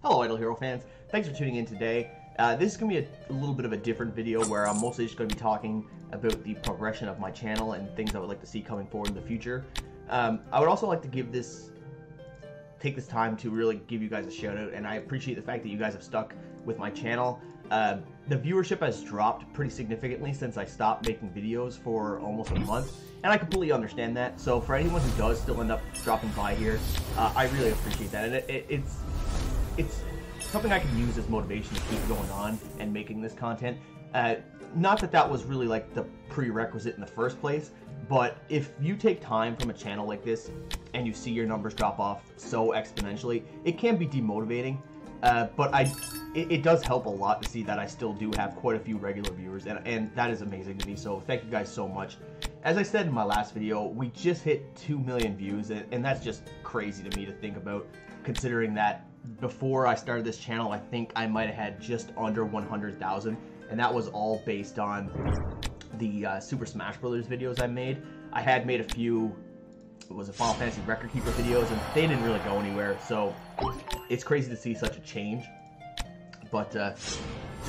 Hello Idle Hero fans, thanks for tuning in today. This is going to be a little bit of a different video where I'm mostly just going to be talking about the progression of my channel and things I would like to see coming forward in the future. I would also like to take this time to really give you guys a shout out, and I appreciate the fact that you guys have stuck with my channel. The viewership has dropped pretty significantly since I stopped making videos for almost a month, and I completely understand that. So for anyone who does still end up dropping by here, I really appreciate that, and it's something I can use as motivation to keep going on and making this content. Not that that was really like the prerequisite in the first place, but if you take time from a channel like this and you see your numbers drop off so exponentially, it can be demotivating. But it does help a lot to see that I still do have quite a few regular viewers, and that is amazing to me, so thank you guys so much. As I said in my last video, we just hit 2 million views, and that's just crazy to me to think about, considering that before I started this channel, I think I might have had just under 100,000, and that was all based on the Super Smash Brothers videos I made. I had made a few, it was a Final Fantasy Record Keeper videos, and they didn't really go anywhere, so it's crazy to see such a change. But just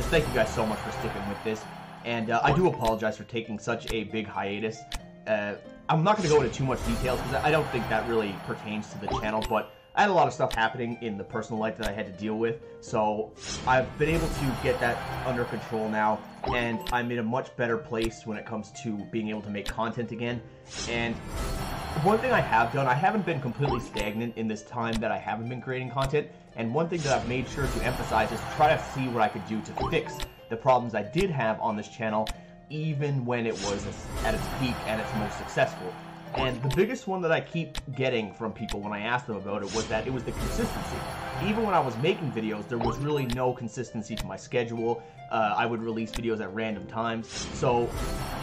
thank you guys so much for sticking with this, and I do apologize for taking such a big hiatus. I'm not going to go into too much details because I don't think that really pertains to the channel, but I had a lot of stuff happening in the personal life that I had to deal with, so I've been able to get that under control now, and I'm in a much better place when it comes to being able to make content again. And one thing I have done, I haven't been completely stagnant in this time that I haven't been creating content, and one thing that I've made sure to emphasize is try to see what I could do to fix the problems I did have on this channel, even when it was at its peak and its most successful. And the biggest one that I keep getting from people when I ask them about it was that it was the consistency. Even when I was making videos, there was really no consistency to my schedule. I would release videos at random times. So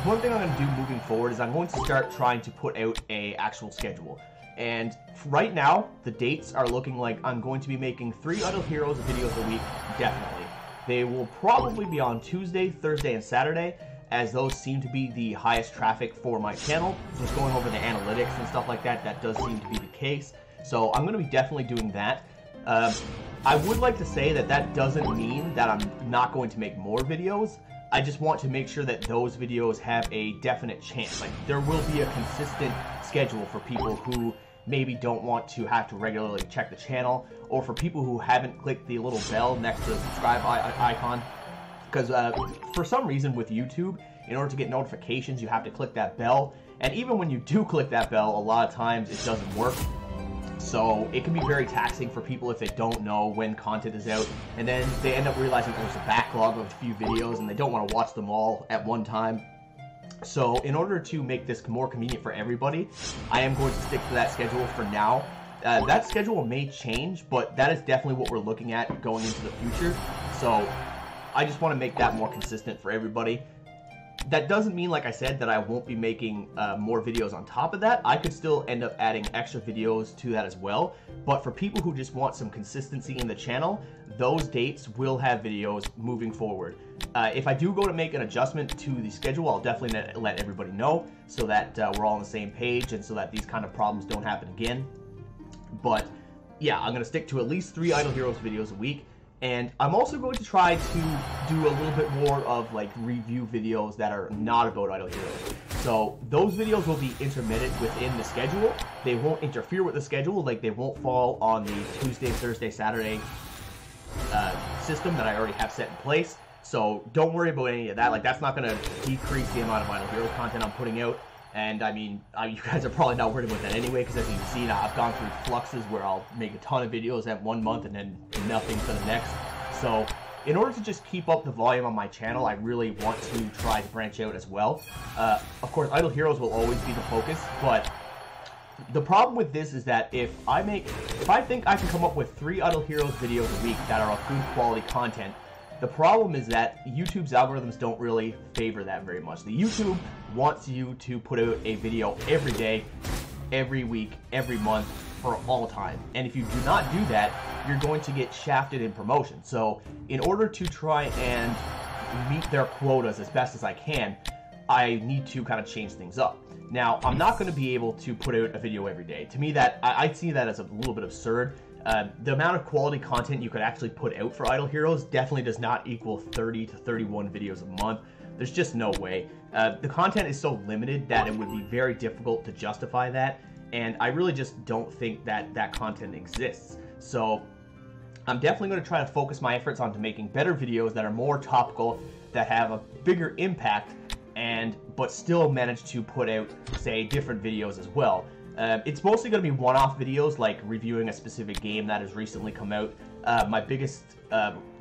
one thing I'm going to do moving forward is I'm going to start trying to put out an actual schedule. And right now, the dates are looking like I'm going to be making 3 Idle Heroes videos a week, definitely. They will probably be on Tuesday, Thursday, and Saturday, as those seem to be the highest traffic for my channel. Just going over the analytics and stuff like that, that does seem to be the case. So I'm going to be definitely doing that. I would like to say that that doesn't mean that I'm not going to make more videos. I just want to make sure that those videos have a definite chance. Like, there will be a consistent schedule for people who maybe don't want to have to regularly check the channel, or for people who haven't clicked the little bell next to the subscribe icon. Because for some reason with YouTube, in order to get notifications, you have to click that bell. And even when you do click that bell, a lot of times it doesn't work. So it can be very taxing for people if they don't know when content is out. And then they end up realizing there's a backlog of a few videos and they don't want to watch them all at one time. So in order to make this more convenient for everybody, I am going to stick to that schedule for now. That schedule may change, but that is definitely what we're looking at going into the future. So I just want to make that more consistent for everybody. That doesn't mean, like I said, that I won't be making more videos on top of that. I could still end up adding extra videos to that as well. But for people who just want some consistency in the channel, those dates will have videos moving forward. If I do go to make an adjustment to the schedule, I'll definitely let everybody know so that we're all on the same page and so that these kind of problems don't happen again. But yeah, I'm going to stick to at least 3 Idle Heroes videos a week. And I'm also going to try to do a little bit more of like review videos that are not about Idle Heroes. So those videos will be intermittent within the schedule. They won't interfere with the schedule, like they won't fall on the Tuesday, Thursday, Saturday system that I already have set in place. So don't worry about any of that. Like, that's not going to decrease the amount of Idle Heroes content I'm putting out. And I mean, you guys are probably not worried about that anyway, because as you've seen, I've gone through fluxes where I'll make a ton of videos at one month and then nothing for the next. So in order to just keep up the volume on my channel, I really want to try to branch out as well. Of course, Idle Heroes will always be the focus, but the problem with this is that if I think I can come up with 3 Idle Heroes videos a week that are of good quality content, the problem is that YouTube's algorithms don't really favor that very much. The YouTube wants you to put out a video every day, every week, every month, for all time. And if you do not do that, you're going to get shafted in promotion. So in order to try and meet their quotas as best as I can, I need to kind of change things up. Now, I'm not going to be able to put out a video every day. To me, that I see that as a little bit absurd. The amount of quality content you could actually put out for Idle Heroes definitely does not equal 30 to 31 videos a month. There's just no way. The content is so limited that it would be very difficult to justify that, and I really just don't think that that content exists. So I'm definitely going to try to focus my efforts onto making better videos that are more topical, that have a bigger impact, but still manage to put out, say, different videos as well. It's mostly going to be one-off videos, like reviewing a specific game that has recently come out. My biggest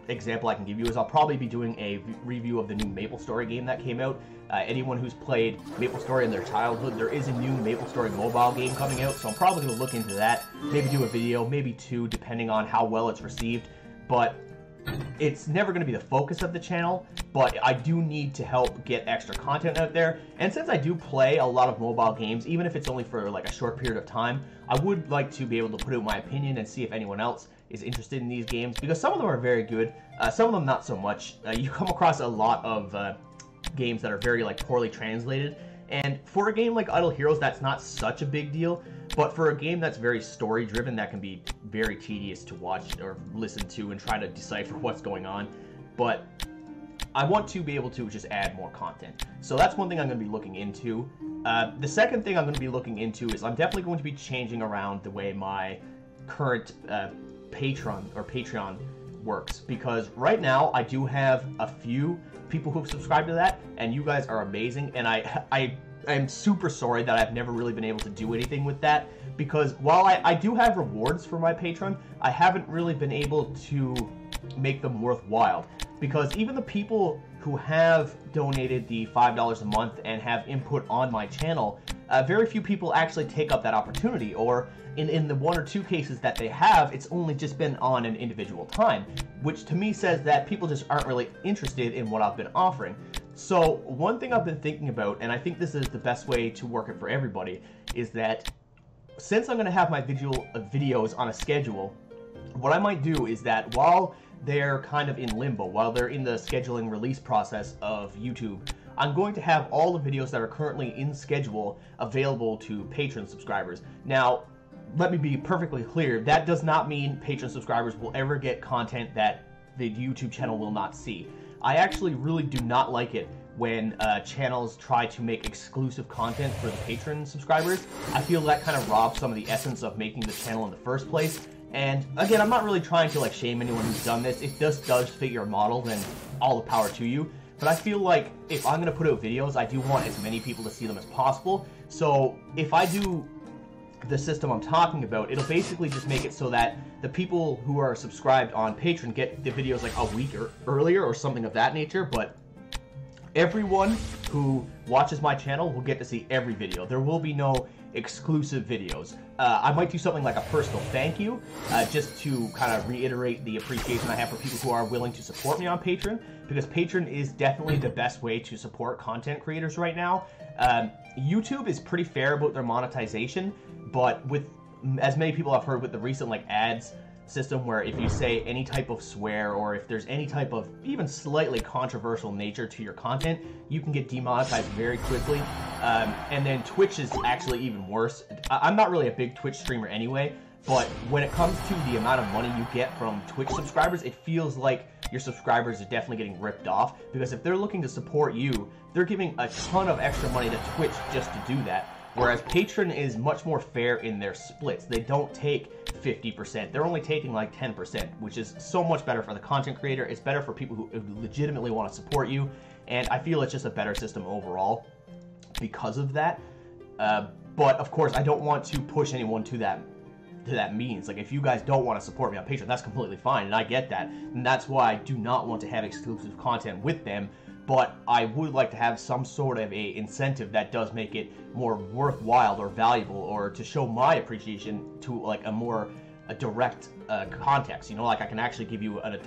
example I can give you is I'll probably be doing a review of the new MapleStory game that came out. Anyone who's played MapleStory in their childhood, there is a new MapleStory mobile game coming out, so I'm probably going to look into that, maybe do a video, maybe two, depending on how well it's received. But it's never going to be the focus of the channel, but I do need to help get extra content out there. And since I do play a lot of mobile games, even if it's only for like a short period of time, I would like to be able to put out my opinion and see if anyone else is interested in these games, because some of them are very good, some of them not so much. You come across a lot of games that are very like poorly translated, and for a game like Idle Heroes, that's not such a big deal. But for a game that's very story driven, that can be very tedious to watch or listen to and try to decipher what's going on. But I want to be able to just add more content. So that's one thing I'm going to be looking into. The second thing I'm going to be looking into is I'm definitely going to be changing around the way my current Patreon works, because right now I do have a few people who've subscribed to that, and you guys are amazing, and I'm super sorry that I've never really been able to do anything with that, because while I do have rewards for my Patreon, I haven't really been able to make them worthwhile, because even the people who have donated the $5 a month and have input on my channel, very few people actually take up that opportunity, or in the one or two cases that they have, it's only just been on an individual time, which to me says that people just aren't really interested in what I've been offering. So one thing I've been thinking about, and I think this is the best way to work it for everybody, is that since I'm going to have my videos on a schedule, what I might do is that while they're kind of in limbo, while they're in the scheduling release process of YouTube, I'm going to have all the videos that are currently in schedule available to Patreon subscribers. Now, let me be perfectly clear, that does not mean Patreon subscribers will ever get content that the YouTube channel will not see. I actually really do not like it when channels try to make exclusive content for the Patreon subscribers. I feel that kind of robs some of the essence of making the channel in the first place. And again, I'm not really trying to like shame anyone who's done this. If this does fit your model, then all the power to you. But I feel like if I'm going to put out videos, I do want as many people to see them as possible. So if I do the system I'm talking about, it'll basically just make it so that the people who are subscribed on Patreon get the videos like a week earlier or something of that nature, but everyone who watches my channel will get to see every video. There will be no exclusive videos. I might do something like a personal thank you, just to kind of reiterate the appreciation I have for people who are willing to support me on Patreon, because Patreon is definitely the best way to support content creators right now. YouTube is pretty fair about their monetization, but with as many people I've heard with the recent like ads system, where if you say any type of swear or if there's any type of even slightly controversial nature to your content, you can get demonetized very quickly. And then Twitch is actually even worse. I'm not really a big Twitch streamer anyway, but when it comes to the amount of money you get from Twitch subscribers, it feels like your subscribers are definitely getting ripped off, because if they're looking to support you, they're giving a ton of extra money to Twitch just to do that. Whereas Patreon is much more fair in their splits. They don't take 50%. They're only taking like 10%, which is so much better for the content creator. It's better for people who legitimately want to support you. And I feel it's just a better system overall because of that. But of course, I don't want to push anyone to that means. Like, if you guys don't want to support me on Patreon, that's completely fine, and I get that. And that's why I do not want to have exclusive content with them. But I would like to have some sort of a incentive that does make it more worthwhile or valuable, or to show my appreciation to like a direct context. You know, like I can actually give you an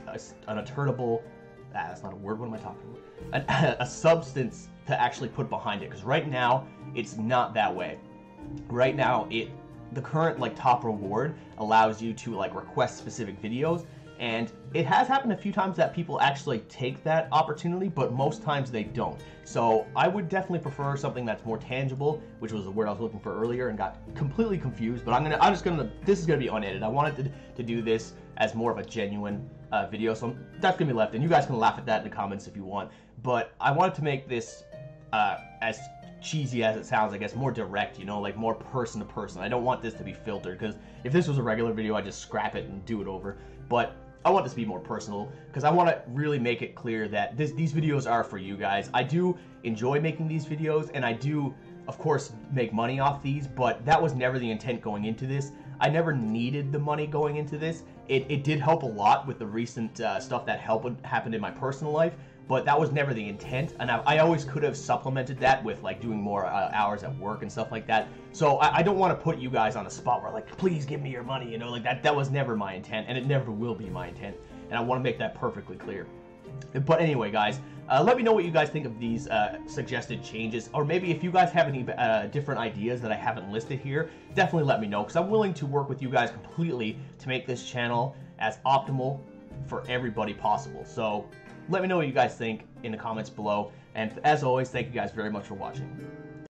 attributable, that's not a word, what am I talking about? A substance to actually put behind it. Because right now, it's not that way. Right now, the current like top reward allows you to like request specific videos, And it has happened a few times that people actually take that opportunity, but most times they don't. So I would definitely prefer something that's more tangible, which was the word I was looking for earlier and got completely confused. But this is gonna be unedited. I wanted to do this as more of a genuine video, so that's gonna be left, and you guys can laugh at that in the comments if you want. But I wanted to make this as cheesy as it sounds, I guess, more direct, you know, like more person to person. I don't want this to be filtered, because if this was a regular video, I'd just scrap it and do it over. But I want this to be more personal, because I want to really make it clear that these videos are for you guys. I do enjoy making these videos, and I do, of course, make money off these, but that was never the intent going into this. I never needed the money going into this. It did help a lot with the recent stuff that happened in my personal life, but that was never the intent, and I always could have supplemented that with like doing more hours at work and stuff like that. So I don't want to put you guys on a spot where like, please give me your money, you know, like that was never my intent, and it never will be my intent, and I want to make that perfectly clear. But anyway, guys, let me know what you guys think of these suggested changes, or maybe if you guys have any different ideas that I haven't listed here, definitely let me know, because I'm willing to work with you guys completely to make this channel as optimal for everybody possible. So let me know what you guys think in the comments below, and as always, thank you guys very much for watching.